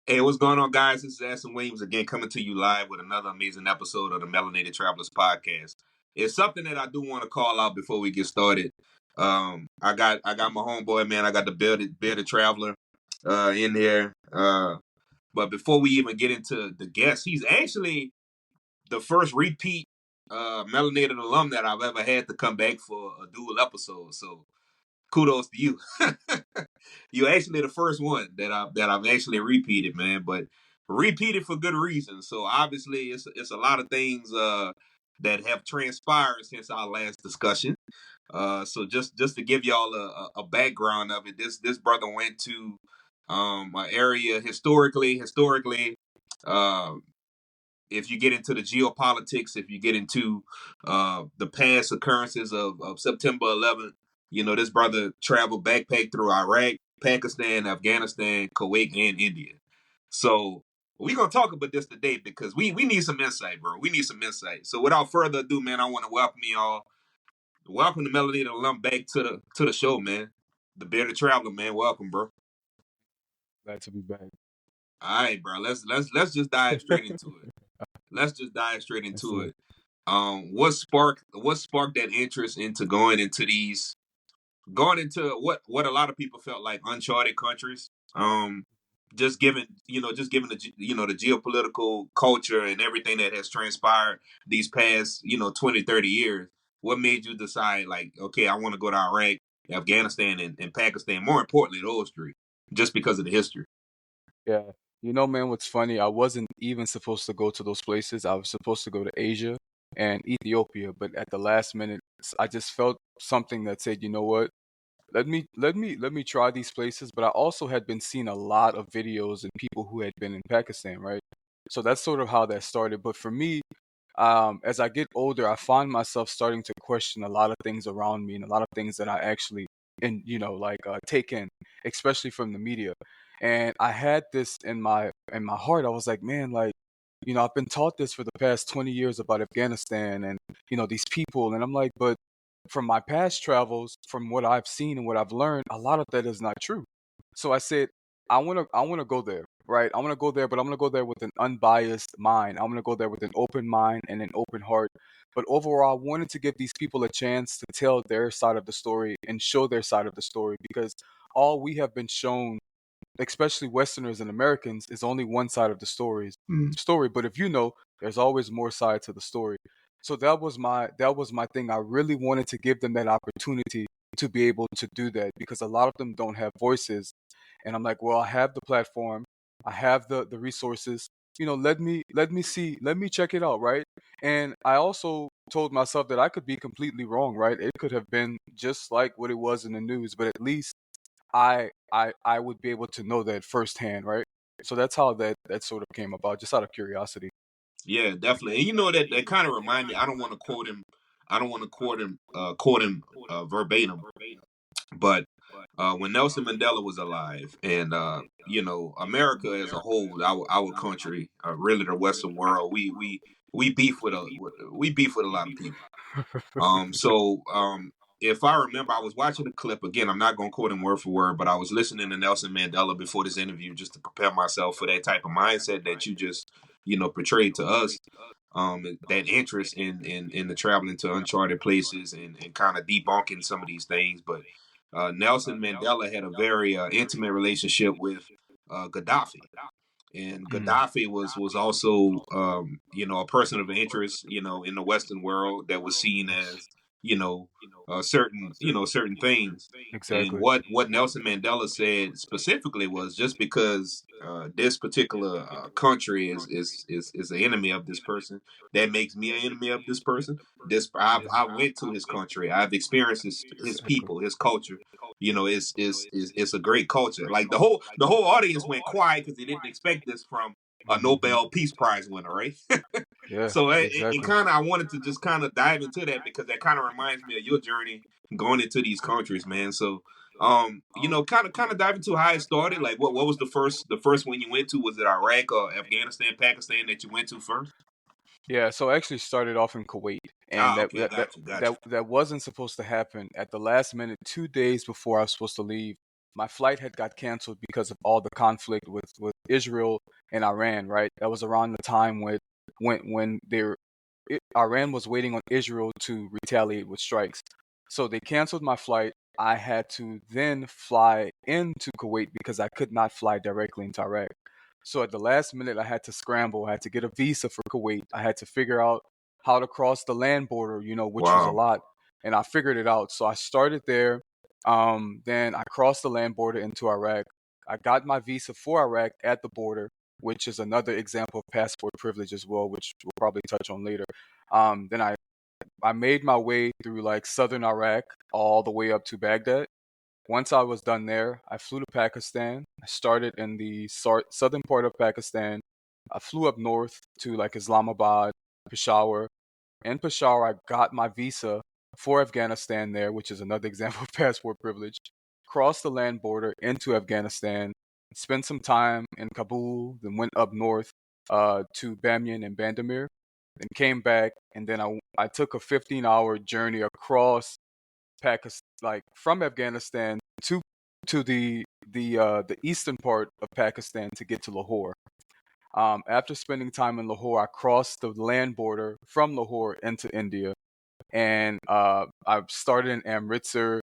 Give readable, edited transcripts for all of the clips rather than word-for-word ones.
Hey, what's going on, guys? This is Aston Williams again, coming to you live with another amazing episode of the Melanated Travelers podcast. It's something that I do want to call out before we get started. I got my homeboy, man. I got the bearded traveler in there. But before we even get into the guest, he's actually the first repeat Melanated alum that I've ever had to come back for a dual episode. So kudos to you. You're actually the first one that I've actually repeated, man. But repeated for good reason. So obviously, it's a lot of things that have transpired since our last discussion. So just to give y'all a background of it, this brother went to an area historically. Uh, if you get into the geopolitics, if you get into the past occurrences of September 11th, this brother traveled backpack through Iraq, Pakistan, Afghanistan, Kuwait, and India. So we're going to talk about this today because we need some insight, bro. We need some insight. So without further ado, man, I want to welcome y'all. Welcome the Melody alum back to the show, man. The Bearded Traveler, man. Welcome, bro. Glad to be back. All right, bro. Let's just dive straight into it. Let's just dive straight That's into it. it. What sparked that interest into going into what a lot of people felt like uncharted countries. Just given the geopolitical culture and everything that has transpired these past 20, 30 years. What made you decide, like, okay, I want to go to Iraq, Afghanistan, and Pakistan? More importantly, those three, just because of the history. Yeah. Man, what's funny? I wasn't even supposed to go to those places. I was supposed to go to Asia and Ethiopia, but at the last minute, I just felt something that said, you know what? Let me try these places. But I also had been seeing a lot of videos and people who had been in Pakistan, right? So that's sort of how that started. But for me, as I get older, I find myself starting to question a lot of things around me and a lot of things that I actually, take in, especially from the media. And I had this in my heart. I was like, man, like, I've been taught this for the past 20 years about Afghanistan and these people, and I'm like, but from my past travels, from what I've seen and what I've learned, a lot of that is not true. So I said, I wanna go there, right? I wanna go there, but I'm gonna go there with an unbiased mind. I'm gonna go there with an open mind and an open heart. But overall, I wanted to give these people a chance to tell their side of the story and show their side of the story because all we have been shown, especially Westerners and Americans, is only one side of the story. But if there's always more side to the story. So that was my thing. I really wanted to give them that opportunity to be able to do that because a lot of them don't have voices. And I'm like, well, I have the platform, I have the resources. Let me check it out, right? And I also told myself that I could be completely wrong, right? It could have been just like what it was in the news, but at least I would be able to know that firsthand, right? So that's how that sort of came about, just out of curiosity. Yeah, definitely. And that kind of remind me. I don't want to quote him. I don't want to quote him verbatim. But when Nelson Mandela was alive, and America as a whole, our country, really the Western world, we beef with a lot of people. So if I remember, I was watching the clip again. I'm not going to quote him word for word, but I was listening to Nelson Mandela before this interview just to prepare myself for that type of mindset that you just portrayed to us. That interest in the traveling to uncharted places and kind of debunking some of these things. But Nelson Mandela had a very intimate relationship with Gaddafi, and Mm. Gaddafi was also a person of interest in the Western world that was seen as you know certain things. And Exactly. what Nelson Mandela said specifically was, just because this particular country is an enemy of this person, that makes me an enemy of this person. This I went to his country. I've experienced his Exactly. people, his culture. It's a great culture. Like the whole audience went quiet because they didn't expect this from a Hmm. Nobel Peace Prize winner, right? Yeah, So it exactly. kind of I wanted to just kind of dive into that because that kind of reminds me of your journey going into these countries, man. So kind of dive into how it started. Like what was the first one you went to? Was it Iraq or Afghanistan, Pakistan that you went to first? Yeah, so I actually started off in Kuwait, and Ah, that okay, that that got you. that, that wasn't supposed to happen at the last minute, 2 days before I was supposed to leave. my flight had got canceled because of all the conflict with Israel and Iran, right? That was around the time when Iran was waiting on Israel to retaliate with strikes. So they canceled my flight. I had to then fly into Kuwait because I could not fly directly into Iraq. So at the last minute, I had to scramble. I had to get a visa for Kuwait. I had to figure out how to cross the land border, which was a Wow. lot. And I figured it out. So I started there. Then I crossed the land border into Iraq. I got my visa for Iraq at the border, which is another example of passport privilege as well, which we'll probably touch on later. Then I made my way through like southern Iraq all the way up to Baghdad. Once I was done there, I flew to Pakistan. I started in the southern part of Pakistan. I flew up north to like Islamabad, Peshawar. In Peshawar, I got my visa for Afghanistan there, which is another example of passport privilege. Crossed the land border into Afghanistan, spent some time in Kabul, then went up north to Bamyan and Bandamir, then came back, and then I took a 15-hour journey across Pakistan, like from Afghanistan to the eastern part of Pakistan to get to Lahore. After spending time in Lahore, I crossed the land border from Lahore into India, and I started in Amritsar,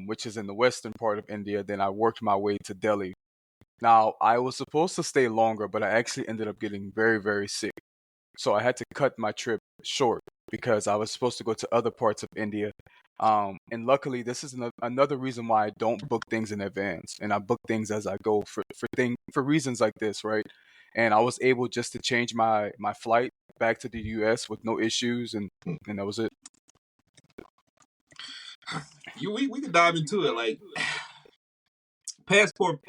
which is in the western part of India. Then I worked my way to Delhi. Now, I was supposed to stay longer, but I actually ended up getting very, very sick. So I had to cut my trip short because I was supposed to go to other parts of India. And luckily, this is another reason why I don't book things in advance, and I book things as I go for reasons like this, right? And I was able just to change my flight back to the U.S. with no issues, and that was it. We could dive into it. Like passport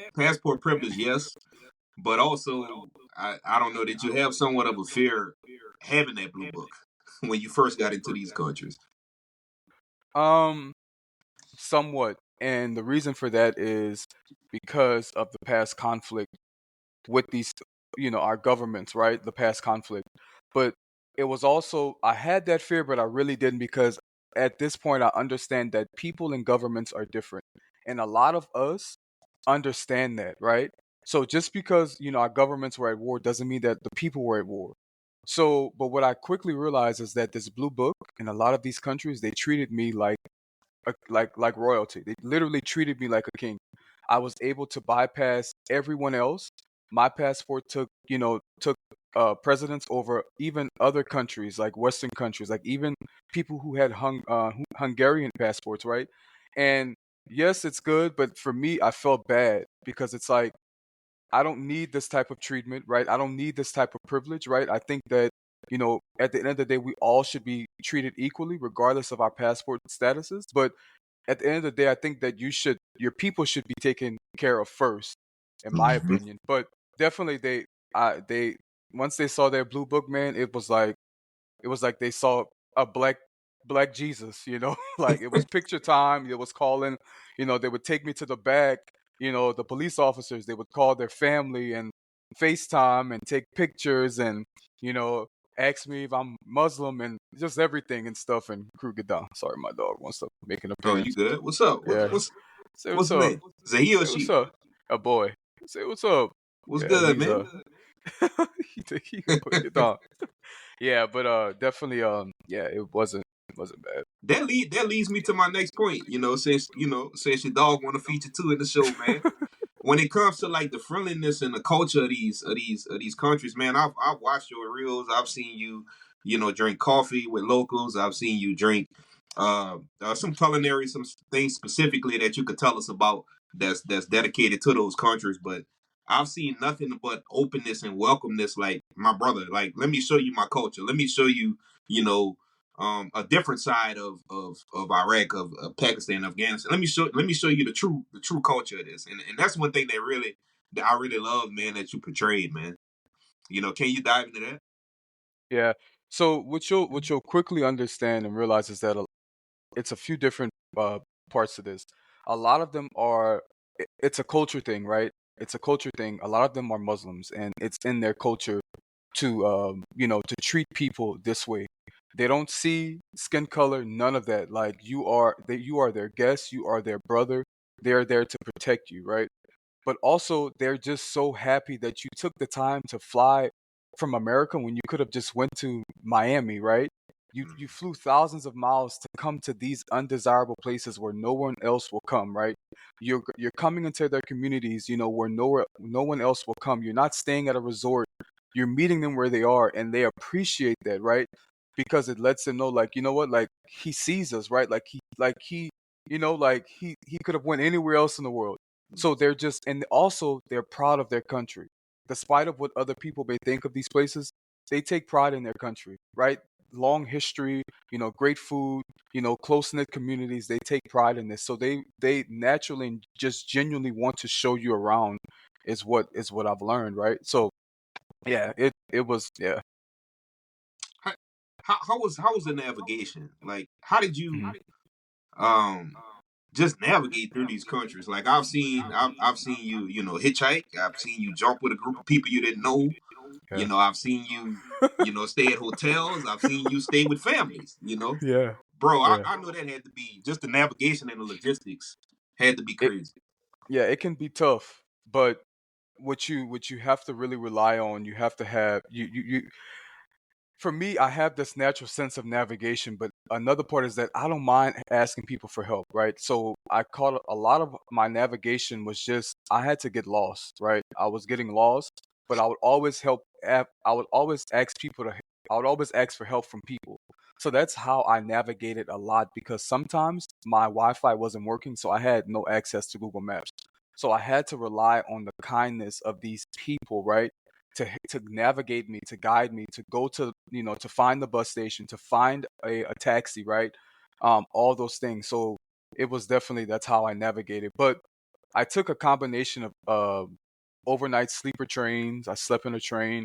privilege, yes, but also I don't know, did you have somewhat of a fear having that blue book when you first got into these countries? Um, Somewhat, and the reason for that is because of the past conflict with these, our governments, right? The past conflict. But it was also, I had that fear, but I really didn't because at this point, I understand that people and governments are different. And a lot of us understand that, right? So just because, our governments were at war doesn't mean that the people were at war. So, but what I quickly realized is that this blue book in a lot of these countries, they treated me like royalty. They literally treated me like a king. I was able to bypass everyone else. My passport took precedence over even other countries like Western countries, like even people who had Hungarian passports, right? And yes, it's good, but for me, I felt bad because it's like I don't need this type of treatment, right? I don't need this type of privilege, right? I think that at the end of the day, we all should be treated equally, regardless of our passport statuses. But at the end of the day, I think that your people should be taken care of first, in my Mm-hmm. opinion. But definitely, they once they saw their blue book, man, it was like they saw a black Jesus, like it was picture time. It was calling, they would take me to the back. The police officers, they would call their family and FaceTime and take pictures and you know ask me if I'm Muslim and just everything and stuff. And crew get down. Sorry, my dog wants to make an Oh, you appearance. good? What's up? Yeah, say What's what's the up. name? Is it he or Say what's she? up. A boy. Say what's up. What's Yeah, good, he's man? he put it on. Yeah, but definitely yeah, it wasn't bad. That leads me to my next point. Since your dog want to feature too in the show, man. When it comes to like the friendliness and the culture of these countries, man, I've watched your reels. I've seen you, drink coffee with locals. I've seen you drink some culinary, some things specifically that you could tell us about that's dedicated to those countries. But I've seen nothing but openness and welcomeness. Like my brother, like let me show you my culture. Let me show you, a different side of Iraq, of Pakistan, Afghanistan. Let me show you the true culture of this, and that's one thing that I really love, man, that you portrayed, man. Can you dive into that? Yeah. So what you'll quickly understand and realize is that it's a few different parts to this. A lot of them are it's a culture thing, right? It's a culture thing. A lot of them are Muslims, and it's in their culture to to treat people this way. They don't see skin color, none of that. Like you are their guest, you are their brother. they're there to protect you, right? But also they're just so happy that you took the time to fly from America when you could have just went to Miami, right? You Mhm. flew thousands of miles to come to these undesirable places where no one else will come, right? You're coming into their communities, where no one else will come. You're not staying at a resort. You're meeting them where they are, and they appreciate that, right? Because it lets them know, like, you know what, like he sees us, right? Like he could have went anywhere else in the world. So they're just, and also they're proud of their country, despite of what other people may think of these places. They take pride in their country, right? Long history, great food, close knit communities. They take pride in this, so they naturally and just genuinely want to show you around. Is what I've learned, right? So yeah, it was, yeah. How, how was the navigation? Like, how did you Mhm. um just navigate through these countries? Like, I've seen you, hitchhike. I've seen you jump with a group of people you didn't know. Yeah. I've seen you, stay at hotels. I've seen you stay with families. Yeah. Bro, I, Yeah. I know that had to be just the navigation and the logistics had to be It crazy. yeah, it can be tough, but what you have to really rely on, you have to have you for me, I have this natural sense of navigation, but another part is that I don't mind asking people for help, right? So I caught a lot of my navigation was just I had to get lost, right? I was getting lost, but I would always I would always ask people to I would always ask for help from people. So that's how I navigated a lot, because sometimes my Wi-Fi wasn't working, so I had no access to Google Maps. So I had to rely on the kindness of these people, right? To navigate me, to guide me, to go to, to find the bus station, to find a taxi, right? All those things. So it was definitely, that's how I navigated. But I took a combination of overnight sleeper trains. I slept in a train,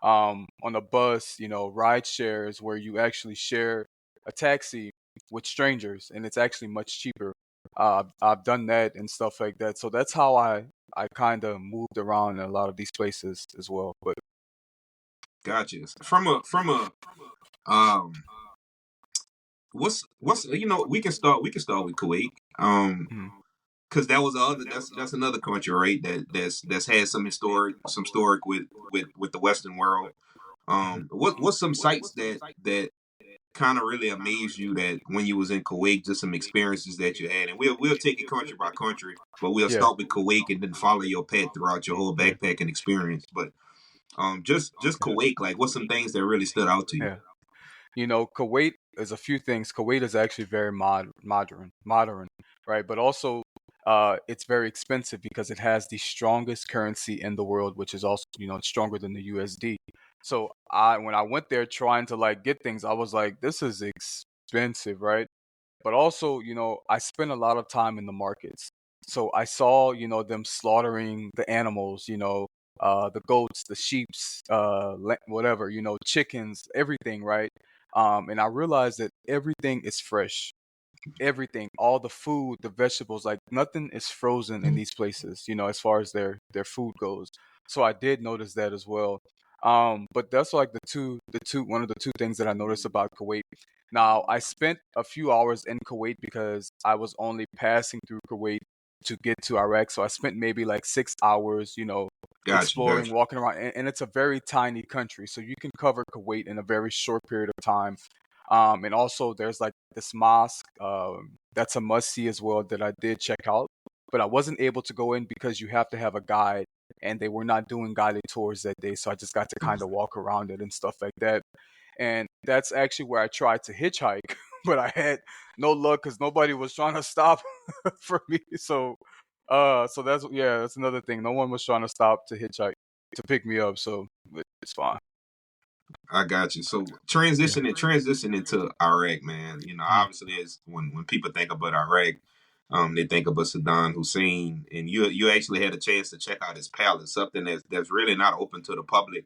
on a bus, ride shares where you actually share a taxi with strangers, and it's actually much cheaper. I've done that and stuff like that. So that's how I kind of moved around in a lot of these places as well. But Gotcha. From a um, what's we can start with Kuwait. mhm, Because that was the other that's another country, right? That's had some historic with the Western world. mhm. What's some sites that kind of really amazed you, that when you was in Kuwait, just some experiences that you had, and we'll take it country by country, but we'll Yeah, start with Kuwait and then follow your path throughout your whole yeah, backpacking experience. But just Kuwait, like, what's some things that really stood out to you? yeah. Kuwait is a few things. Kuwait is actually very modern, right? But also, it's very expensive because it has the strongest currency in the world, which is also, stronger than the USD. So when I went there trying to like get things, I was like, this is expensive, right? But also, I spent a lot of time in the markets. So I saw, them slaughtering the animals, the goats, the sheeps, whatever, chickens, everything, right? And I realized that everything is fresh. Everything, all the food, the vegetables, like nothing is frozen in these places, as far as their food goes. So I did notice that as well. But that's like one of the two things that I noticed about Kuwait. Now, I spent a few hours in Kuwait because I was only passing through Kuwait to get to Iraq. So I spent maybe like 6 hours, Gotcha, exploring, gotcha. walking around, and it's a very tiny country. So you can cover Kuwait in a very short period of time. And also there's like this mosque, that's a must see as well, that I did check out, but I wasn't able to go in because you have to have a guide, and they were not doing guided tours that day. So I just got to kind of walk around it and stuff like that. And that's actually where I tried to hitchhike, but I had no luck because nobody was trying to stop for me. So that's, yeah, that's another thing. No one was trying to stop to hitchhike to pick me up. So it's fine. I got you. So Yeah. transitioning to Iraq, man. Mhm. Obviously, it's when people think about Iraq, they think about Saddam Hussein, and you actually had a chance to check out his palace, something that's really not open to the public.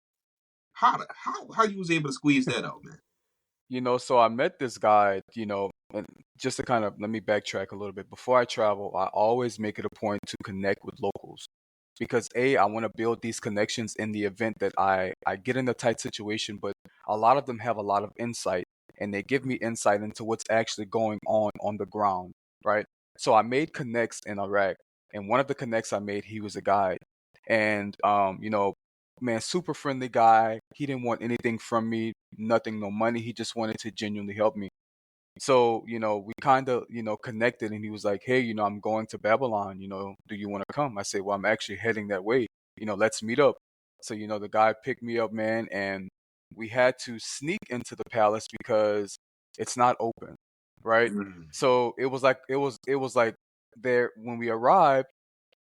How you was able to squeeze that out, man? So I met this guy, and just to kind of let me backtrack a little bit. Before I travel, I always make it a point to connect with locals because I want to build these connections in the event that I get in a tight situation, but a lot of them have a lot of insight, and they give me insight into what's actually going on the ground, right? So I made connects in Iraq, and one of the connects I made, he was a guide, and man, super friendly guy. He didn't want anything from me, nothing, no money. He just wanted to genuinely help me. So, we kind of, connected, and he was like, hey, I'm going to Babylon, do you want to come? I said, well, I'm actually heading that way, let's meet up. So, the guy picked me up, man, and we had to sneak into the palace because it's not open, right? Mm. So it was like there when we arrived,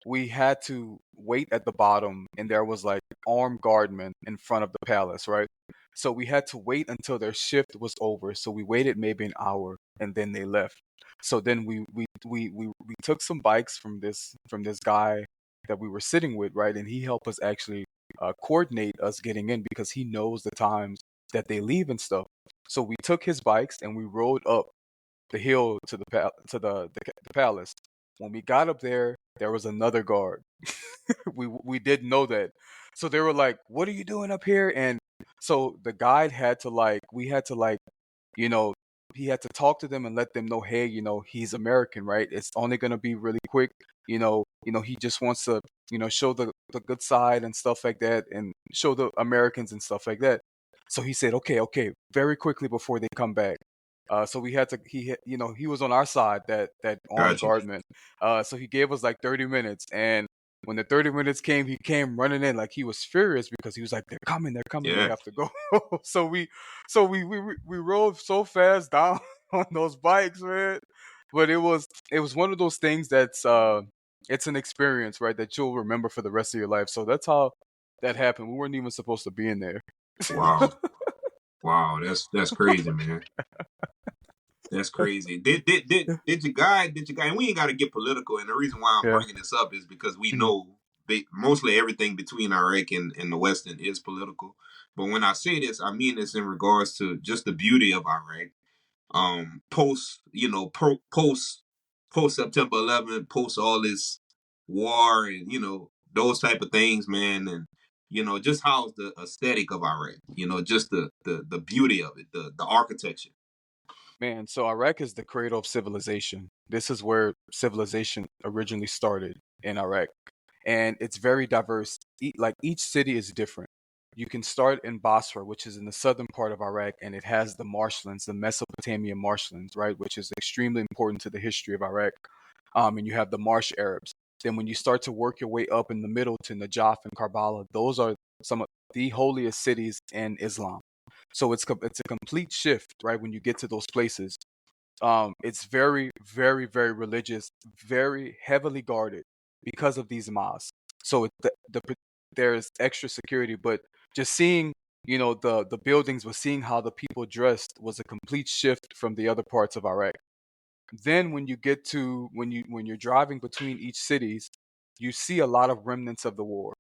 we had to wait at the bottom, and there was like armed guardmen in front of the palace, right? So we had to wait until their shift was over. So we waited maybe an hour, and then they left. So then we took some bikes from this guy that we were sitting with, right? And he helped us actually coordinate us getting in because he knows the times that they leave and stuff. So we took his bikes and we rode up the hill to the palace. When we got up there, there was another guard. We didn't know that, so they were like, "What are you doing up here?" And so the guide had to like, we had to like, you know, he had to talk to them and let them know, hey, he's American, right? It's only gonna be really quick. He just wants to, show the good side and stuff like that, and show the Americans and stuff like that. So he said, okay, okay, very quickly before they come back. So we had to. He was on our side, that armed Gotcha. guardman. So he gave us like 30 minutes, and when the 30 minutes came, he came running in like he was furious because he was like, they're coming, we Yeah. have to go." so we so we rode so fast down on those bikes, man. But it was one of those things that's it's an experience, right, that you'll remember for the rest of your life. So that's how that happened. We weren't even supposed to be in there. Wow. Wow. That's crazy, man. That's crazy. Did you guy? And we ain't got to get political. And the reason why I'm Yeah. bringing this up is because we Mhm. know mostly everything between Iraq and the Western is political. But when I say this, I mean this in regards to just the beauty of Iraq. Post, post September 11th, post all this war and those type of things, man, and just how's the aesthetic of Iraq, just the beauty of it, the architecture. Man, so Iraq is the cradle of civilization. This is where civilization originally started, in Iraq. And it's very diverse. Like each city is different. You can start in Basra, which is in the southern part of Iraq, and it has the marshlands, the Mesopotamian marshlands, right, which is extremely important to the history of Iraq. And you have the marsh Arabs. Then when you start to work your way up in the middle to Najaf and Karbala, those are some of the holiest cities in Islam. So it's a complete shift, right? When you get to those places, it's very, very, very religious, very heavily guarded because of these mosques. So there's extra security, but just seeing, the buildings, but seeing how the people dressed was a complete shift from the other parts of Iraq. Then when you get to when you're driving between each cities, you see a lot of remnants of the war.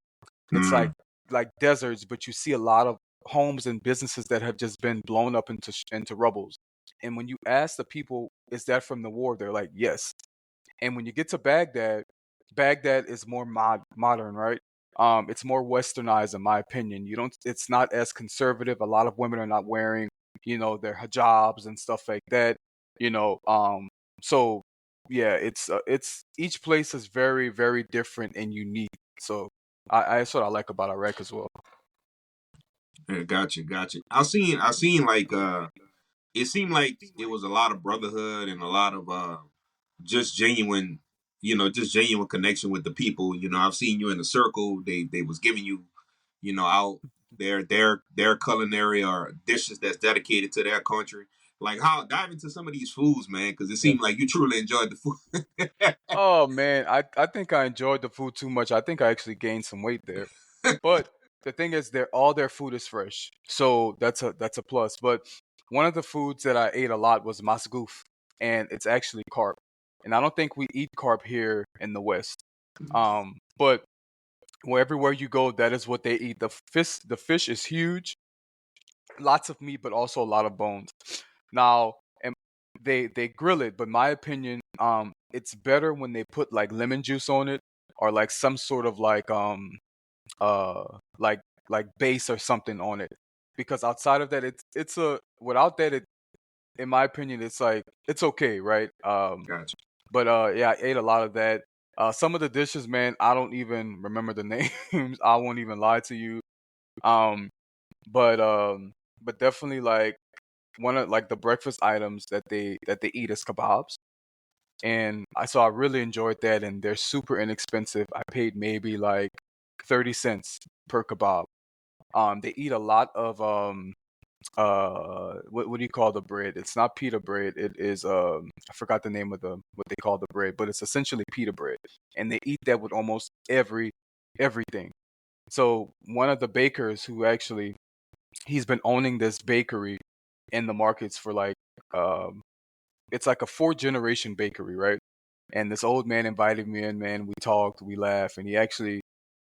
It's like Mm, deserts, but you see a lot of homes and businesses that have just been blown up into rubbles. And when you ask the people, is that from the war? They're like, yes. And when you get to Baghdad, Baghdad is more modern, right? It's more westernized, in my opinion. You don't. It's not as conservative. A lot of women are not wearing, their hijabs and stuff like that. You know, so yeah, it's each place is very, very different and unique. So that's what I like about Iraq as well. yeah, gotcha. I seen like it seemed like it was a lot of brotherhood and a lot of just genuine, just genuine connection with the people. I've seen you in the circle. They was giving you, out their culinary or dishes that's dedicated to their country. Like how dive into some of these foods, man, because it Yeah. seemed like you truly enjoyed the food. Oh man, I think I enjoyed the food too much. I think I actually gained some weight there. But the thing is, all their food is fresh, so that's a plus. But one of the foods that I ate a lot was masgoof, and it's actually carp. And I don't think we eat carp here in the West. But everywhere you go, that is what they eat. The fish is huge, lots of meat, but also a lot of bones. Now, and they grill it, but my opinion, it's better when they put like lemon juice on it, or like some sort of uh like base or something on it, because outside of that, it's a without that, in my opinion, it's like it's okay, right? Gotcha. But yeah, I ate a lot of that. Some of the dishes, man, I don't even remember the names. I won't even lie to you. Um, but um, but definitely like one of like the breakfast items that they eat is kebabs. And I really enjoyed that, and they're super inexpensive. I paid maybe like 30 cents per kebab. They eat a lot of what do you call the bread? It's not pita bread. It is I forgot the name of the what they call the bread, but it's essentially pita bread, and they eat that with almost everything. So one of the bakers who actually he's been owning this bakery in the markets for like um it's like a four generation bakery, right? And this old man invited me in, man. We talked, we laughed, and he actually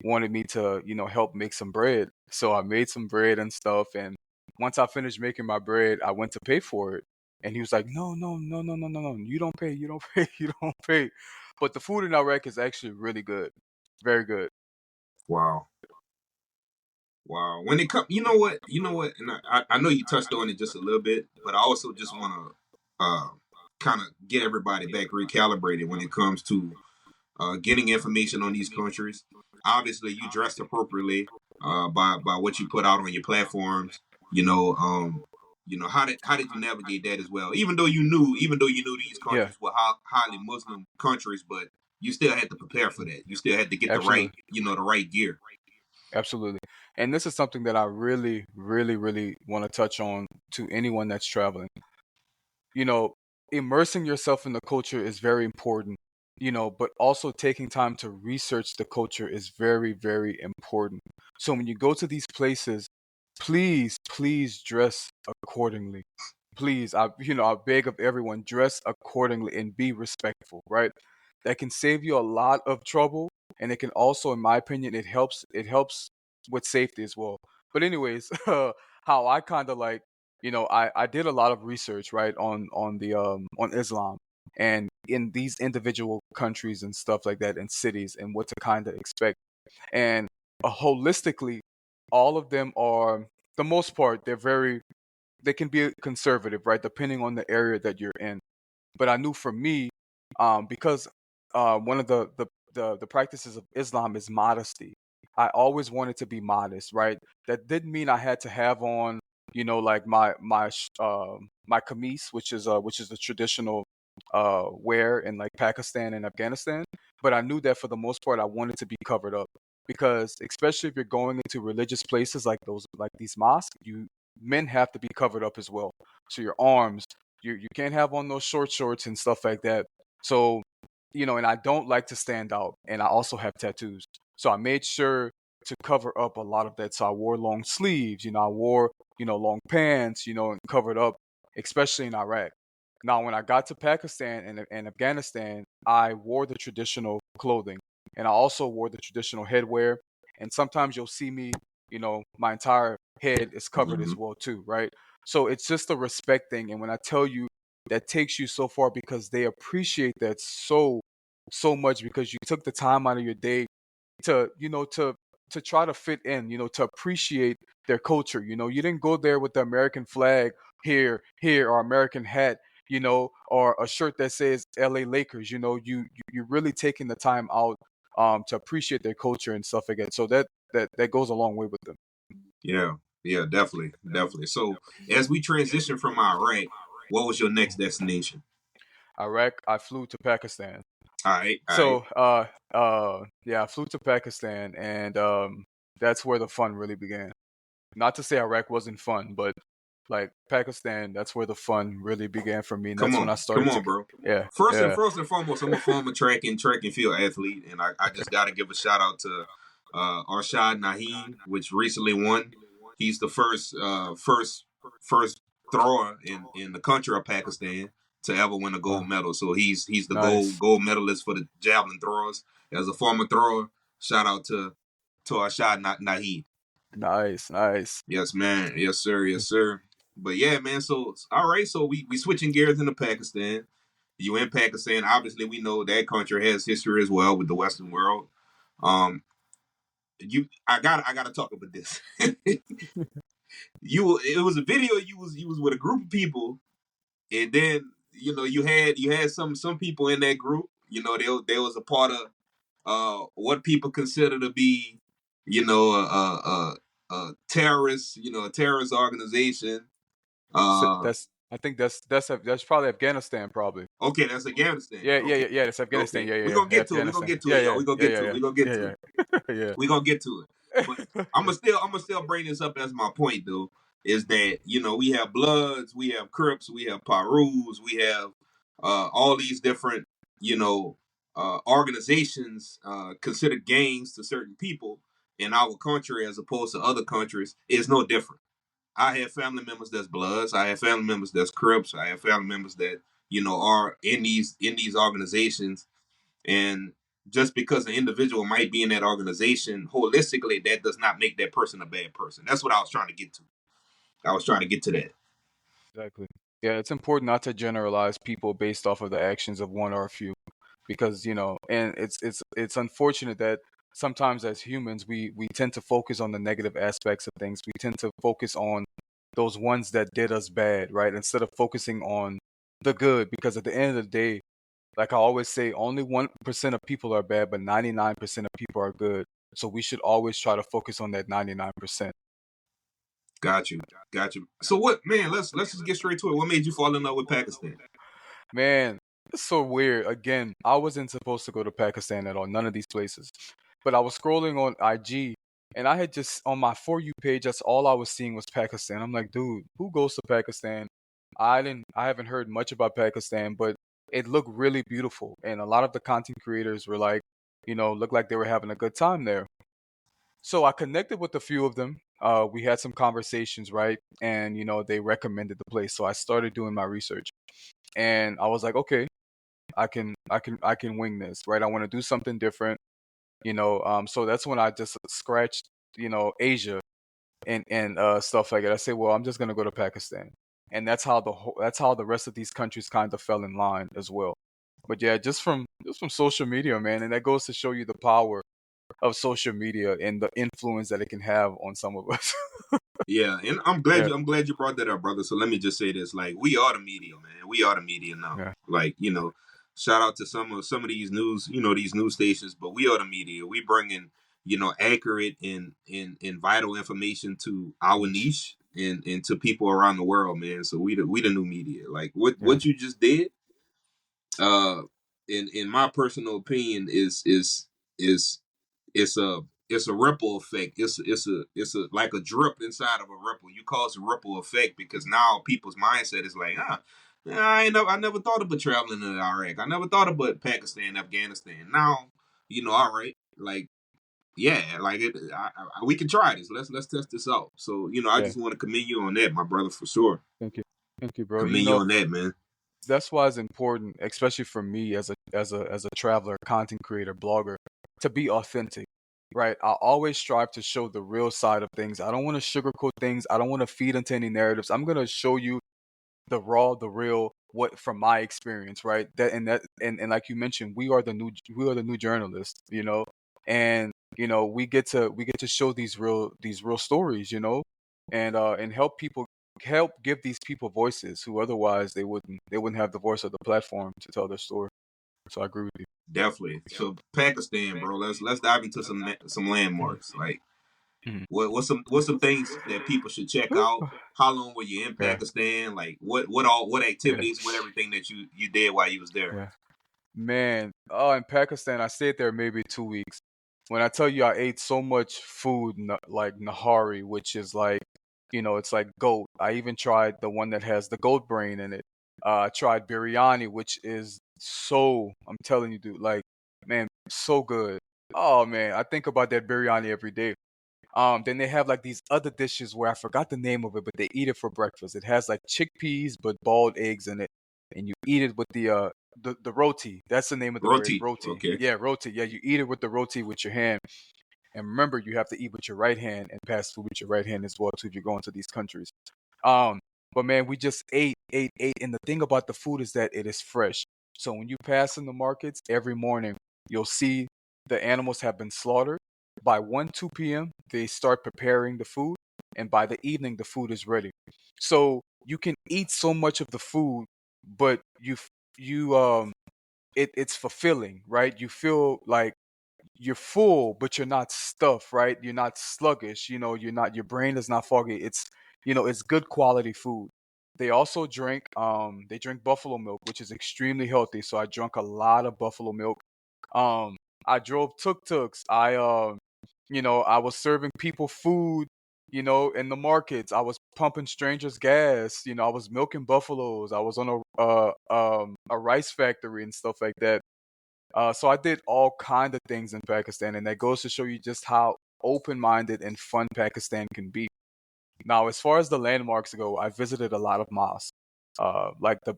wanted me to, help make some bread. So I made some bread and stuff. And once I finished making my bread, I went to pay for it. And he was like, no, no, no, no, no, no, no. You don't pay, you don't pay, you don't pay. But the food in Iraq is actually really good. Very good. Wow. Wow. When it comes, you know what, and I know you touched on it just a little bit, but I also just want to kind of get everybody back recalibrated when it comes to getting information on these countries. Obviously, you dressed appropriately by what you put out on your platforms. You know, how did you navigate that as well? Even though you knew these Yeah, countries were highly Muslim countries, but you still had to prepare for that. You still had to get the right, absolutely. the right gear. Absolutely. And this is something that I really, really, really want to touch on to anyone that's traveling. You know, immersing yourself in the culture is very important, but also taking time to research the culture is very, very important. So when you go to these places, please, please dress accordingly. Please, I beg of everyone, dress accordingly and be respectful, right? That can save you a lot of trouble, and it can also, in my opinion, it helps with safety as well. But anyways, how I kind of like, I did a lot of research, right, on Islam and in these individual countries and stuff like that, and cities, and what to kind of expect. And holistically, all of them are, the most part, they can be conservative, right, depending on the area that you're in. But I knew for me, because one of the practices of Islam is modesty. I always wanted to be modest, right? That didn't mean I had to have on, like my kameez, which is the traditional wear in like Pakistan and Afghanistan. But I knew that for the most part, I wanted to be covered up because, especially if you're going into religious places like those, like these mosques, you men have to be covered up as well. So your arms, you can't have on those short shorts and stuff like that. So, and I don't like to stand out, and I also have tattoos. So I made sure to cover up a lot of that. So I wore long sleeves, I wore, long pants, and covered up, especially in Iraq. Now, when I got to Pakistan and Afghanistan, I wore the traditional clothing, and I also wore the traditional headwear. And sometimes you'll see me, my entire head is covered Hmm. as well too, right? So it's just a respect thing. And when I tell you, that takes you so far because they appreciate that so much, because you took the time out of your day to, to try to fit in, to appreciate their culture. You didn't go there with the American flag here, or American hat, or a shirt that says LA Lakers. You're really taking the time out to appreciate their culture and stuff like that. So that goes a long way with them. Yeah, yeah, definitely, definitely. So as we transition from Iraq, what was your next destination? Iraq, I flew to Pakistan. All right, all right. So, yeah, I flew to Pakistan, and that's where the fun really began. Not to say Iraq wasn't fun, but like Pakistan, that's where the fun really began for me, and that's when I Come started to, on, bro. yeah, yeah, First and foremost, I'm a former track and field athlete, and I just got to give a shout out to Arshad Naheem, which recently won. He's the first thrower in the country of Pakistan to ever win a gold wow, medal. So he's the nice, gold medalist for the javelin throwers. As a former thrower, shout out to Arshad Naheem. nice, nice. Yes, man. Yes, sir. Yes, sir. But yeah, man. So all right. So we switching gears into Pakistan. You in Pakistan? Obviously, we know that country has history as well with the Western world. Um, I gotta talk about this. It was a video. You was with a group of people, and then you had some people in that group. They was a part of what people consider to be, a terrorist, a terrorist organization. Uh, That's I think that's probably Afghanistan, probably. okay, that's Afghanistan. Yeah, yeah, Okay, yeah, yeah. That's Afghanistan. okay, Yeah, we're yeah, gonna yeah. get to it. We're gonna Afghanistan. get to Yeah, it, y'all. yeah, We're gonna yeah, get to yeah, it. yeah, We're gonna get to it. yeah, yeah, We're gonna get to it. But yeah. I'm gonna still bring this up as my point though, is that we have Bloods, we have Crips, we have Perus, we have all these different organizations considered gangs to certain people in our country as opposed to other countries is no different. I have family members that's Bloods, I have family members that's Crips, I have family members that are in these organizations, and just because an individual might be in that organization, holistically, that does not make that person a bad person. That's what I was trying to get to. I was trying to get to that. Exactly. Yeah, it's important not to generalize people based off of the actions of one or a few, because and it's unfortunate that sometimes as humans we tend to focus on the negative aspects of things. We tend to focus on those ones that did us bad, right? Instead of focusing on the good, because at the end of the day, like I always say, only 1% of people are bad, but 99% of people are good. So we should always try to focus on that 99%. Got you. Got you. So what, man? Let's just get straight to it. What made you fall in love with Pakistan? Man, it's so weird. Again, I wasn't supposed to go to Pakistan at all, none of these places. But I was scrolling on IG and I had just on my For You page, that's all I was seeing was Pakistan. I'm like, dude, who goes to Pakistan? I haven't heard much about Pakistan, but it looked really beautiful. And a lot of the content creators were like, looked like they were having a good time there. So I connected with a few of them. We had some conversations, right? And they recommended the place. So I started doing my research. And I was like, okay, I can wing this, right? I want to do something different, so that's when I just scratched, Asia and stuff like that. I say, well, I'm just gonna go to Pakistan, and that's how the rest of these countries kind of fell in line as well. But yeah, just from social media, man, and that goes to show you the power of social media and the influence that it can have on some of us. Yeah, and I'm glad Yeah, you brought that up, brother. So let me just say this: like, we are the media, man. We are the media now. yeah, Like, shout out to some of these news, these news stations, but we are the media. We bring in, accurate and vital information to our niche and to people around the world, man. So we the new media. Like, what yeah, what you just did, uh, in my personal opinion, is it's a it's a ripple effect. It's a like a drip inside of a ripple. You cause a ripple effect because now people's mindset is like, I never thought about traveling to Iraq. I never thought about Pakistan, Afghanistan. Now, all right, like, yeah, like we can try this. Let's test this out. So, I yeah. just want to commend you on that, my brother, for sure. Thank you, bro. Commend you on that, man. That's why it's important, especially for me as a traveler, content creator, blogger, to be authentic. Right? I always strive to show the real side of things. I don't want to sugarcoat things. I don't want to feed into any narratives. I'm gonna show you the raw, the real, what from my experience, right? And like you mentioned, we are the new journalists, and we get to show these real stories, and help give these people voices who otherwise they wouldn't have the voice of the platform to tell their story. So I agree with you. Definitely. So Pakistan, bro. Let's dive into some landmarks. Like, Mhm. what's some things that people should check out? How long were you in Yeah, Pakistan? Like, what yeah, activities, what everything that you did while you was there? yeah. Man, oh, in Pakistan, I stayed there maybe 2 weeks. When I tell you I ate so much food, like nahari, which is like, it's like goat. I even tried the one that has the goat brain in it. I tried biryani, which is I'm telling you, dude, like, man, so good. Oh man, I think about that biryani every day. Then they have like these other dishes where I forgot the name of it, but they eat it for breakfast. It has like chickpeas but boiled eggs in it, and you eat it with the roti. That's the name of the bread, Roti. roti. Okay. Yeah, roti. Yeah, you eat it with the roti with your hand. And remember, you have to eat with your right hand and pass food with your right hand as well too if you're going to these countries. Um, but man, we just ate, and the thing about the food is that it is fresh. So when you pass in the markets every morning, you'll see the animals have been slaughtered. By 1, 2 p.m., they start preparing the food, and by the evening, the food is ready. So you can eat so much of the food but it's fulfilling, right? You feel like you're full, but you're not stuffed, right? You're not sluggish, your brain is not foggy. It's good quality food. They also drink buffalo milk, which is extremely healthy. So I drank a lot of buffalo milk. Um, I drove tuk-tuks. I was serving people food, in the markets. I was pumping strangers gas. I was milking buffaloes. I was on a rice factory and stuff like that. So I did all kind of things in Pakistan, and that goes to show you just how open-minded and fun Pakistan can be. Now, as far as the landmarks go, I visited a lot of mosques, like the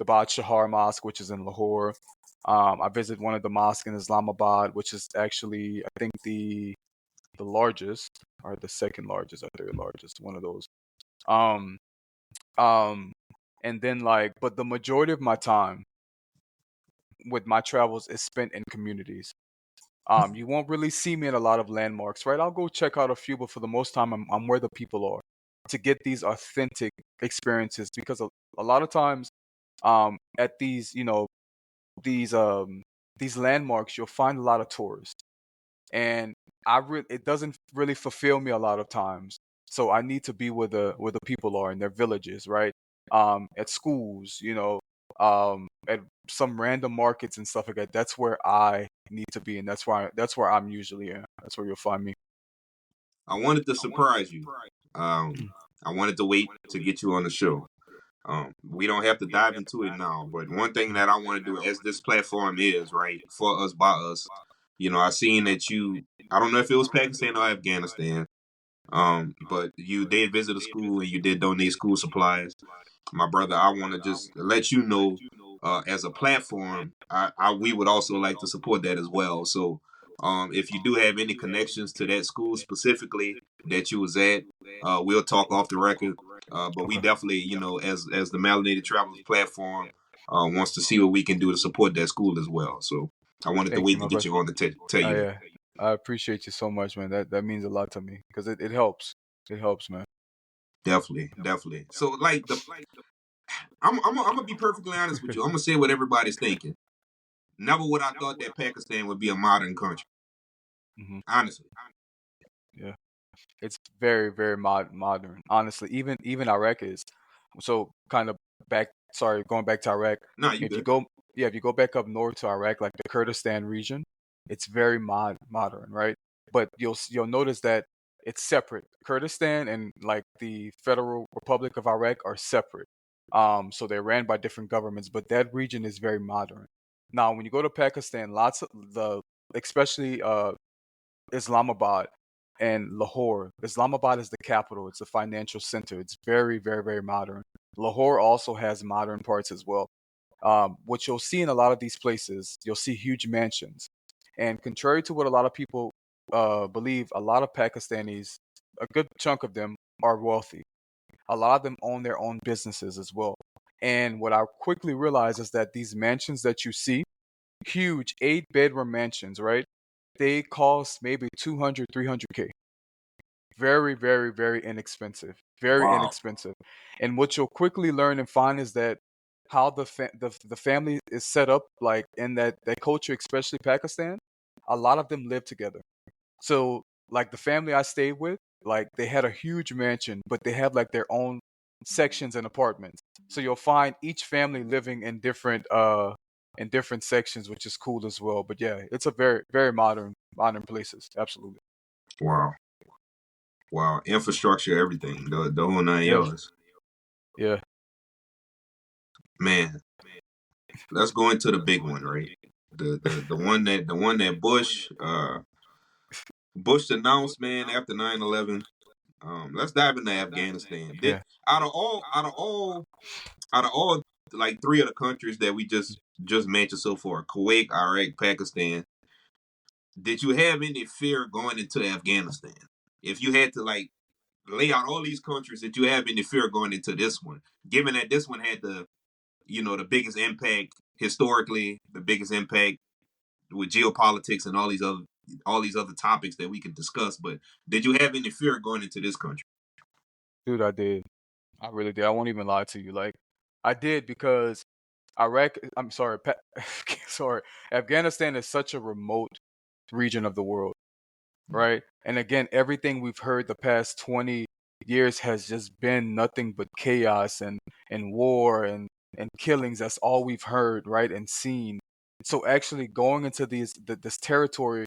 Bad Shahar Mosque, which is in Lahore. I visited one of the mosques in Islamabad, which is actually, I think, the largest, or the second largest, or third largest, one of those. Um, um, and then but the majority of my time with my travels is spent in communities. You won't really see me in a lot of landmarks, right? I'll go check out a few, but for the most time, I'm where the people are to get these authentic experiences. Because a lot of times, at these these landmarks, you'll find a lot of tourists, and it doesn't really fulfill me a lot of times. So I need to be where the people are in their villages, right? At schools, at some random markets and stuff like that. That's where I need to be, and that's where I'm usually at. That's where you'll find me. I wanted to surprise you. Mm. I wanted to wait to get you on the show. We don't have to dive into it now, but one thing that I want to do, as this platform is right for us by us, I seen that you. I don't know if it was Pakistan or Afghanistan, but you did visit a school and you did donate school supplies. My brother, I want to just let you know, as a platform, we would also like to support that as well. So, if you do have any connections to that school specifically that you was at, we'll talk off the record. But we Okay. definitely, as the Melanated Travelers platform, wants to see what we can do to support that school as well. So, I wanted to Thank you, wait to my get brother. you on to tell you that. Yeah, I appreciate you so much, man. That means a lot to me because it helps. It helps, man. Definitely, definitely. So, like I'm gonna be perfectly honest with you. I'm gonna say what everybody's thinking. Never would I thought that Pakistan would be a modern country. Hmm. Honestly. Yeah. It's very, very modern. Honestly, even Iraq is. So kind of going back to Iraq. No, you If you good. go, yeah, if you go back up north to Iraq, like the Kurdistan region, it's very modern, right? But you'll notice that it's separate. Kurdistan and like the Federal Republic of Iraq are separate. So they're ran by different governments, but that region is very modern. Now, when you go to Pakistan, lots of especially Islamabad and Lahore. Islamabad is the capital. It's a financial center. It's very, very, very modern. Lahore also has modern parts as well. What you'll see in a lot of these places, you'll see huge mansions. And contrary to what a lot of people believe, a lot of Pakistanis, a good chunk of them, are wealthy. A lot of them own their own businesses as well. And what I quickly realized is that these mansions that you see, huge 8-bedroom mansions, right? They cost maybe 200, 300K. Very, very, very inexpensive. Very Wow. inexpensive. And what you'll quickly learn and find is that how the family is set up, like in that culture, especially Pakistan, a lot of them live together. So like the family I stayed with, like they had a huge mansion, but they have like their own sections and apartments. So you'll find each family living in different sections, which is cool as well. But yeah, it's a very, very modern places. Absolutely. Wow. Wow. Infrastructure, everything. The whole nine Yeah. yards. Yeah. Man, let's go into the big one, right? The one that Bush announced, man, after 9/11. Let's dive into Afghanistan. Did Yeah. out of all like three of the countries that we just mentioned so far, Kuwait, Iraq, Pakistan, did you have any fear going into Afghanistan? If you had to like lay out all these countries, that you have any fear going into this one, given that this one had the biggest impact historically, the biggest impact with geopolitics and all these other topics that we could discuss. But did you have any fear going into this country? Dude, I did. I really did. I won't even lie to you. Like I did because Iraq. I'm sorry, sorry. Afghanistan is such a remote region of the world, right? And again, everything we've heard the past 20 years has just been nothing but chaos and war and killings. That's all we've heard, right? And seen. So actually going into this territory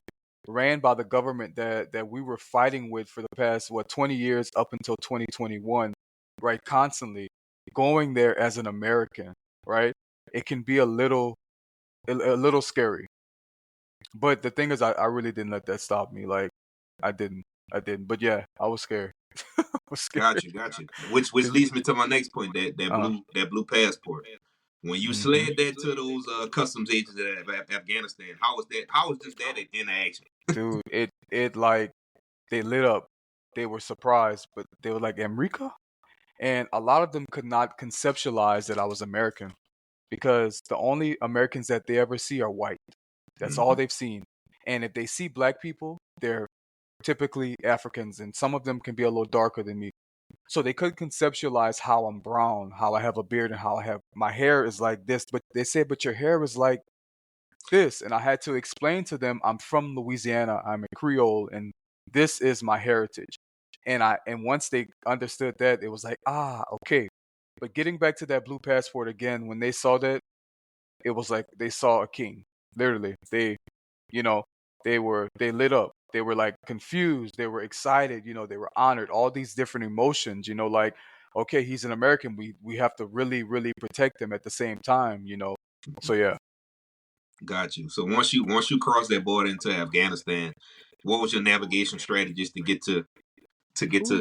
ran by the government that we were fighting with for the past 20 years up until 2021, right? Constantly going there as an American, right? It can be a little scary. But the thing is, I really didn't let that stop me. Like, I didn't. I didn't. But yeah, I was scared. I was scared. Got you. Which 'Cause leads me to my next point. That blue passport. When you hmm slid that to those customs agents at Afghanistan, how was that? How was just that interaction? dude, it like they lit up. They were surprised, but they were like, America? And a lot of them could not conceptualize that I was American because the only Americans that they ever see are white. That's all Hmm. they've seen. And if they see black people, they're typically Africans, and some of them can be a little darker than me. So they couldn't conceptualize how I'm brown, how I have a beard, and how I have my hair is like this. But they said, but your hair is like this. And I had to explain to them, I'm from Louisiana, I'm a Creole, and this is my heritage. And once they understood that, it was like, ah, okay. But getting back to that blue passport again, when they saw that, it was like they saw a king. Literally. You know, they lit up. They were like confused, they were excited, they were honored, all these different emotions, like, okay, he's an American. We have to really, really protect him at the same time. So yeah. Got you. So once you cross that border into Afghanistan, what was your navigation strategies to get to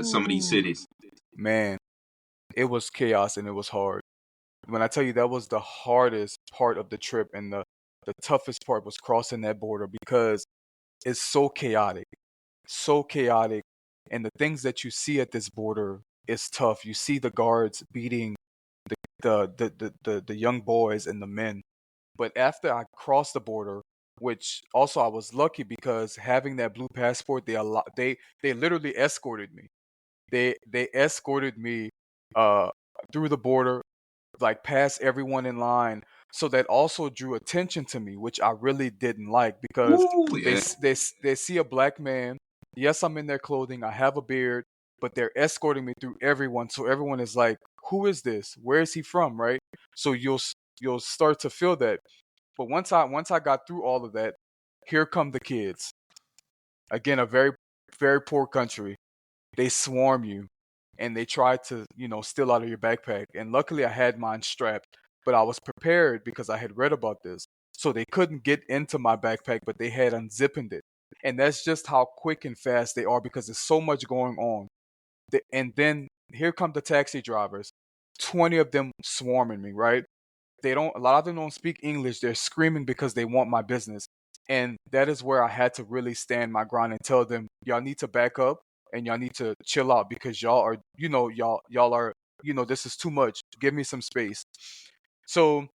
some of these Ooh. cities? Man, it was chaos and it was hard. When I tell you that was the hardest part of the trip, and the toughest part was crossing that border because it's so chaotic. So chaotic. And the things that you see at this border is tough. You see the guards beating the young boys and the men. But after I crossed the border, which also I was lucky because having that blue passport, they literally escorted me. They escorted me uh through the border, like past everyone in line. So that also drew attention to me, which I really didn't like because Ooh, yeah. they see a black man. Yes, I'm in their clothing. I have a beard, but they're escorting me through everyone. So everyone is like, "Who is this? Where is he from?" Right? So you'll start to feel that. But once I got through all of that, here come the kids. Again, a very very poor country. They swarm you and they try to, steal out of your backpack. And luckily I had mine strapped, but I was prepared because I had read about this. So they couldn't get into my backpack, but they had unzipping it. And that's just how quick and fast they are because there's so much going on. And then here come the taxi drivers. 20 of them swarming me, right? A lot of them don't speak English. They're screaming because they want my business. And that is where I had to really stand my ground and tell them, y'all need to back up and y'all need to chill out because y'all are, y'all are, this is too much. Give me some space. So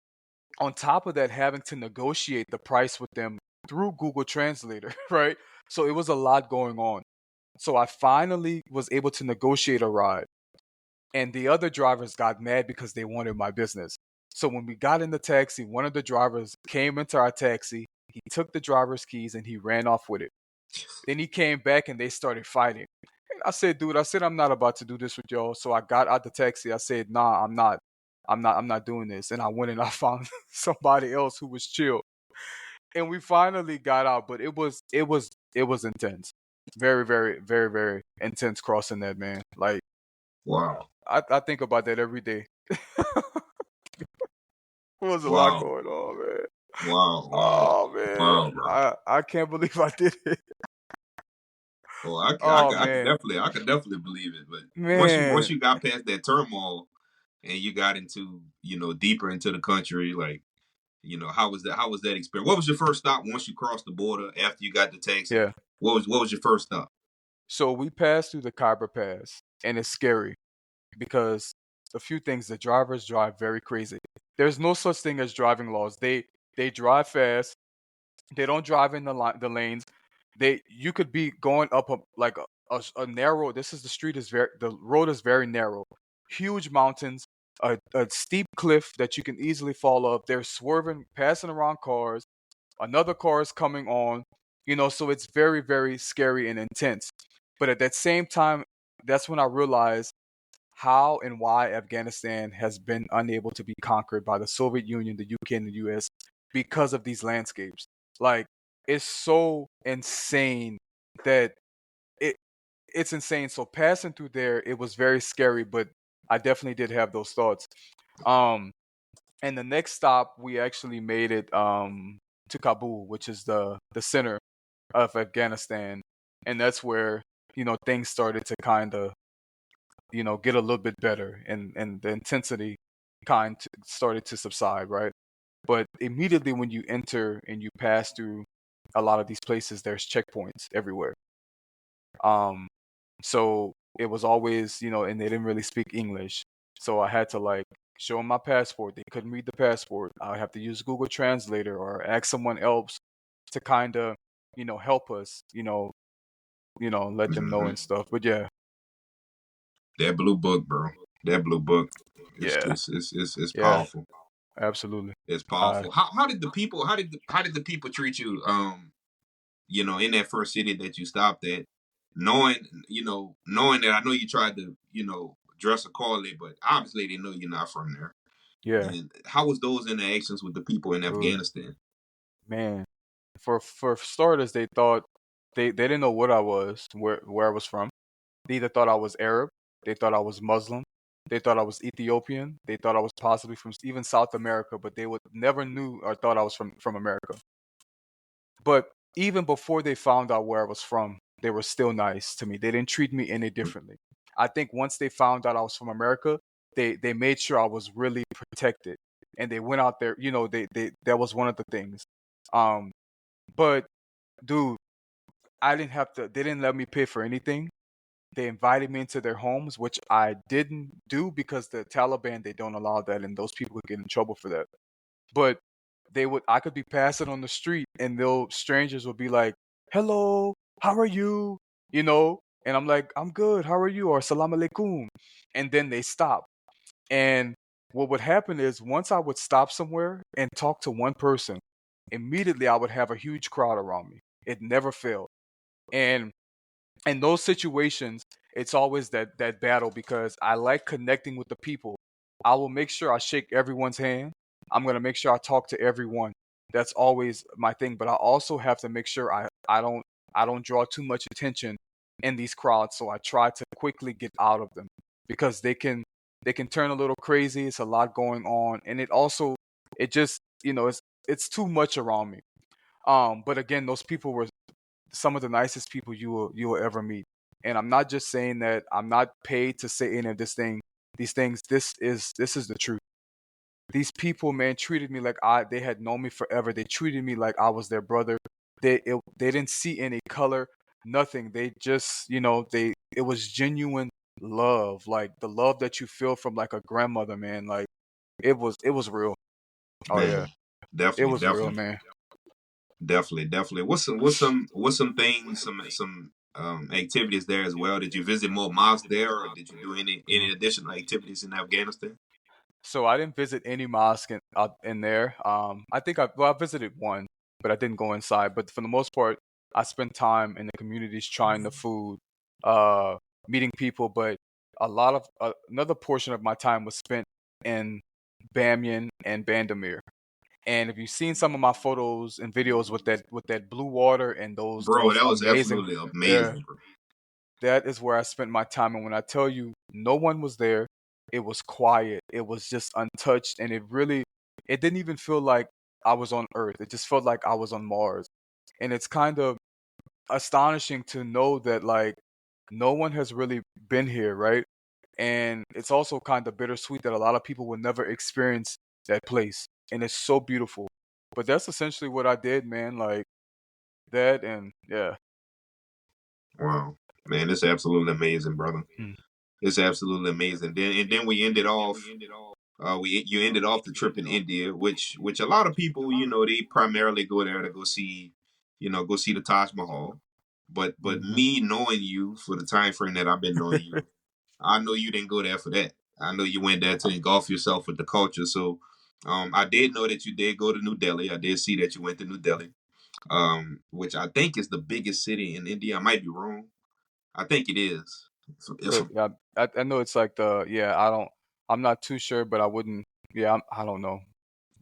on top of that, having to negotiate the price with them through Google Translator, right? So it was a lot going on. So I finally was able to negotiate a ride, and the other drivers got mad because they wanted my business. So when we got in the taxi, one of the drivers came into our taxi. He took the driver's keys and he ran off with it. Then he came back and they started fighting. And I said, dude, I'm not about to do this with y'all. So I got out the taxi. I said, nah, I'm not. I'm not doing this. And I went and I found somebody else who was chill. And we finally got out, but it was intense. Very, very, very, very intense crossing that, man. Like, Wow. I think about that every day. There was a lot Wow. going on, man. Wow. Wow. Oh man, Wow, bro. I can't believe I did it. Well, Oh man, I could definitely believe it. But once man, you got past that turmoil and you got into deeper into the country, like how was that experience? What was your first stop once you crossed the border after you got the taxi? yeah. What was your first stop? So we passed through the Khyber Pass, and it's scary because a few things. The drivers drive very crazy. There's no such thing as driving laws. They drive fast. They don't drive in the lanes. You could be going up like a narrow. This is the street is very the road is very narrow. Huge mountains. a steep cliff that you can easily fall up. They're swerving, passing around cars. Another car is coming on, so it's very, very scary and intense. But at that same time, that's when I realized how and why Afghanistan has been unable to be conquered by the Soviet Union, the UK, and the US because of these landscapes. Like, it's so insane that it it's insane. So passing through there, it was very scary, but I definitely did have those thoughts. Um, and the next stop, we actually made it to Kabul, which is the center of Afghanistan, and that's where things started to kind of get a little bit better, and the intensity started to subside, right? But immediately when you enter and you pass through a lot of these places, there's checkpoints everywhere. Um, so it was always, and they didn't really speak English. So I had to like show them my passport. They couldn't read the passport. I have to use Google Translator or ask someone else to kind of, help us, let them know Mm-hmm. and stuff. But yeah, That blue book, bro. That blue book. It's yeah, just it's yeah, powerful. absolutely. It's Uh, powerful. How did the people how did the people treat you? In that first city that you stopped at, knowing that I know you tried to dress accordingly, but obviously they know you're not from there. yeah, And how was those interactions with the people in good Afghanistan? man. For starters, they thought they didn't know what I was, where I was from. They either thought I was Arab, they thought I was Muslim, they thought I was Ethiopian, they thought I was possibly from even South America, but they would never knew or thought I was from America. But even before they found out where I was from, they were still nice to me. They didn't treat me any differently. I think once they found out I was from America, they made sure I was really protected, and they went out there. They that was one of the things. Um, but dude, I didn't have to. They didn't let me pay for anything. They invited me into their homes, which I didn't do because the Taliban, they don't allow that, and those people could get in trouble for that. But I could be passing on the street, and they'll strangers will be like, "Hello, how are you?" And I'm like, "I'm good. How are you?" Or "Salam alaikum," and then they stop. And what would happen is once I would stop somewhere and talk to one person, immediately I would have a huge crowd around me. It never failed. And in those situations, it's always that battle because I like connecting with the people. I will make sure I shake everyone's hand. I'm gonna make sure I talk to everyone. That's always my thing. But I also have to make sure I don't draw too much attention in these crowds. So I try to quickly get out of them because they can turn a little crazy. It's a lot going on, and it just it's too much around me. But again, those people were some of the nicest people you will ever meet. And I'm not just saying that. I'm not paid to say any of these things. This is the truth. These people, man, treated me like they had known me forever. They treated me like I was their brother. They didn't see any color, nothing. They just, it was genuine love, like the love that you feel from like a grandmother, man. Like it was real. Oh yeah, Man, it definitely, was real, definitely, man. definitely. What's some things, some activities there as well? Did you visit more mosques there, or did you do any additional activities in Afghanistan? So I didn't visit any mosque in there. I think I visited one, but I didn't go inside. But for the most part, I spent time in the communities trying the food, uh, meeting people. But a lot of another portion of my time was spent in Bamyan and Bandamir. And if you've seen some of my photos and videos with that blue water and those Bro, those that was amazing, absolutely yeah, amazing, bro. that is where I spent my time. And when I tell you no one was there, it was quiet. It was just untouched. And it didn't even feel like I was on Earth. It just felt like I was on Mars. And it's kind of astonishing to know that, like, no one has really been here, right? And it's also kind of bittersweet that a lot of people will never experience that place. And it's so beautiful. But that's essentially what I did, man. Like that. And yeah. Wow, man, it's absolutely amazing, brother. Mm. It's absolutely amazing. Then we ended off. We you ended off the trip in India, which a lot of people, they primarily go there to go see the Taj Mahal. But Mhm. me knowing you for the time frame that I've been knowing you, I know you didn't go there for that. I know you went there to engulf yourself with the culture. So, I did know that you did go to New Delhi. I did see that you went to New Delhi, which I think is the biggest city in India. I might be wrong. I think it is. It's Yeah, I know it's like I'm not too sure, but I wouldn't. Yeah, I don't know.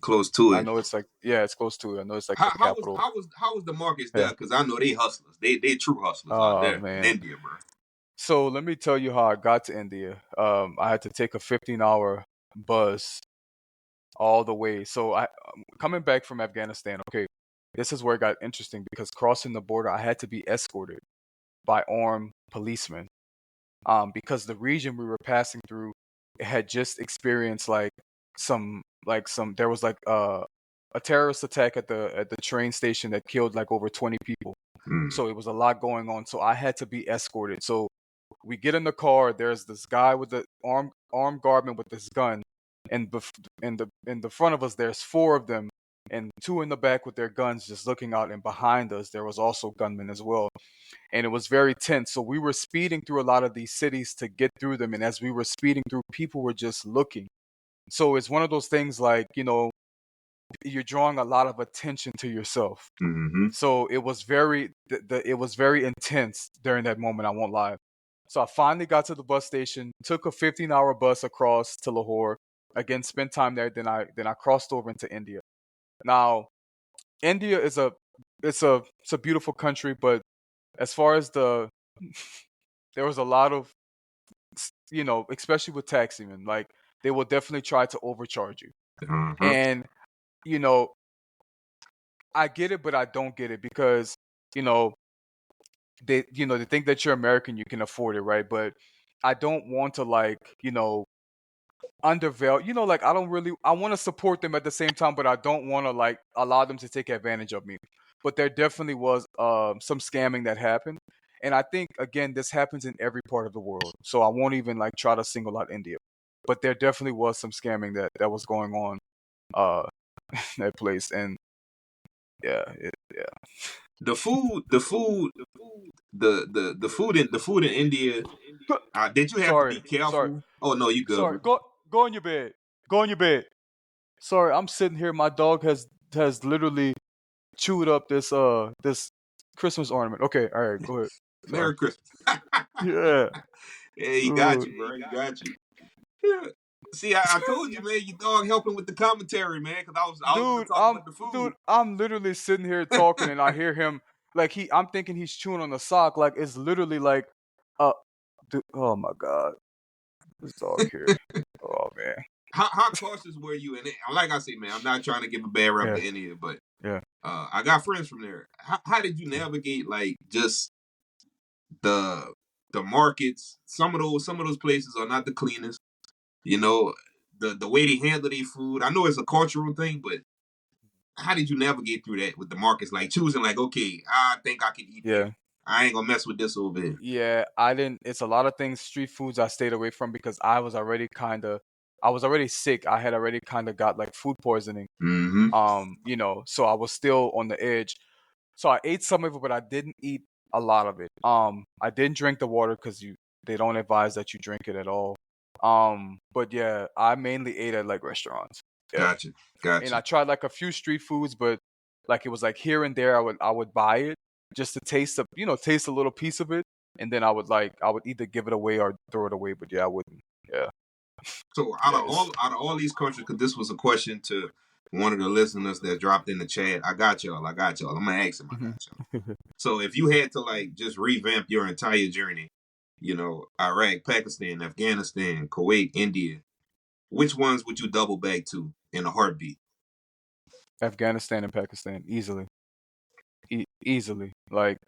close to I it. know it's like yeah, it's close to it. I know it's like How the how was capital. how was how was the markets there? Yeah. Because I know they hustlers. They true hustlers out Oh there in man. India, bro. So let me tell you how I got to India. I had to take a 15-hour bus all the way. So coming back from Afghanistan. Okay, this is where it got interesting because crossing the border, I had to be escorted by armed policemen. Because the region we were passing through had just experienced some there was like a terrorist attack at the train station that killed like over 20 people. Mm, So it was a lot going on. So I had to be escorted. So we get in the car. There's this guy with the armed guardman with this gun, and in the front of us there's four of them, and two in the back with their guns just looking out. And behind us there was also gunmen as well, and it was very tense. So we were speeding through a lot of these cities to get through them, and as we were speeding through, people were just looking. So it's one of those things like you're drawing a lot of attention to yourself. mm-hmm. So it was it was very intense during that moment. I won't lie. So I finally got to the bus station, took a 15-hour bus across to Lahore. Again, spent time there. Then I crossed over into India. Now, India is it's a beautiful country, but as far as there was a lot of especially with taximen, like they will definitely try to overcharge you. Uh-huh. And you know, I get it, but I don't get it because you know they think that you're American, you can afford it, right? But I don't want to undervalue. Like I want to support them at the same time, but I don't want to like allow them to take advantage of me. But there definitely was some scamming that happened, and I think again this happens in every part of the world. So I won't even like try to single out India, but there definitely was some scamming that was going on uh in that place, and yeah. The food in India. Did you have to Sorry, be sorry, careful? Oh no, you good, sorry. bro. Go on your bed. Go on your bed. Sorry, I'm sitting here. My dog has literally chewed up this Christmas ornament. Okay, all right, go ahead. Sorry. Merry Christmas. Yeah, Yeah, he got dude, you, bro. He got you. Yeah. See, I told you, man. Your dog helping with the commentary, man. Because I was going to dude, talk about the food. I'm literally sitting here talking, and I hear him like I'm thinking he's chewing on a sock. Like it's literally like, uh, dude, oh my god, this dog here. Oh man. How cautious were you? And like I say, man, I'm not trying to give a bad rap Yeah, to India, but yeah. I got friends from there. How did you navigate like just the the markets? Some of those places are not the cleanest. You know, the way they handle their food. I know it's a cultural thing, but how did you navigate through that with the markets? Like choosing, like, okay, I think I can eat there. Yeah. I ain't gonna mess with this over here. Yeah, I didn't. It's a lot of things, street foods I stayed away from because I was already sick. I had already kind of got like food poisoning. Mm-hmm. So I was still on the edge. So I ate some of it, but I didn't eat a lot of it. I didn't drink the water because they don't advise that you drink it at all. But yeah, I mainly ate at like restaurants. Yeah, Gotcha. and Gotcha. I tried like a few street foods, but like it was like here and there I would buy it just to taste a little piece of it, and then I would either give it away or throw it away. But yeah, I wouldn't. Yeah, So yeah, it's out of all these countries, because this was a question to one of the listeners that dropped in the chat. I got y'all. I got y'all. I'm gonna ask him. I Mhm. got y'all. So if you had to like just revamp your entire journey, Iraq, Pakistan, Afghanistan, Kuwait, India, which ones would you double back to in a heartbeat? Afghanistan and Pakistan easily, easily. Like,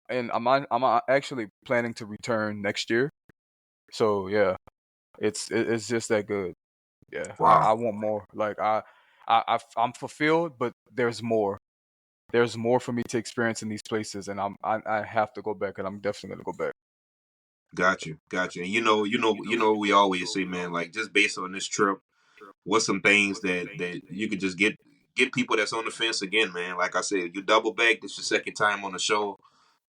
and I'm actually planning to return next year. So yeah, it's just that good. Yeah, Wow. I want more. Like I'm fulfilled, but there's more. There's more for me to experience in these places, and I have to go back, and I'm definitely gonna go back. Got you. Got you. And we always say, man, like just based on this trip, what's some things that you could just get people that's on the fence again, man. Like I said, you double back. This is your second time on the show.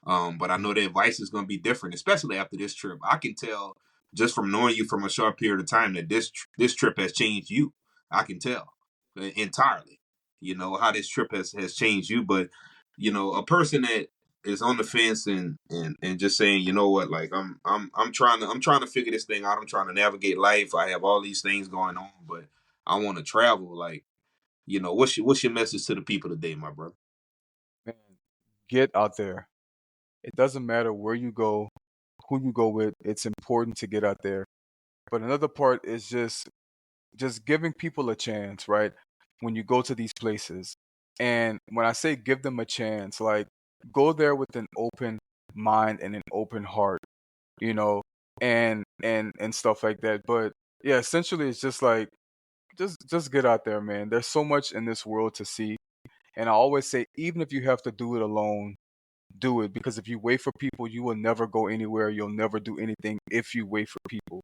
But I know the advice is gonna be different, especially after this trip. I can tell just from knowing you from a short period of time that this trip has changed you. I can tell entirely. You know how this trip has changed you, but you know a person that is on the fence and just saying, you know what, like I'm trying to figure this thing out. I'm trying to navigate life. I have all these things going on, but I want to travel. Like, you know, what's your message to the people today, my brother? Man, get out there. It doesn't matter where you go, who you go with. It's important to get out there. But another part is just giving people a chance, right? When you go to these places. And when I say give them a chance, like go there with an open mind and an open heart, you know, and stuff like that. But yeah, essentially it's just like just get out there, man. There's so much in this world to see. And I always say even if you have to do it alone, do it, because if you wait for people, you will never go anywhere. You'll never do anything if you wait for people.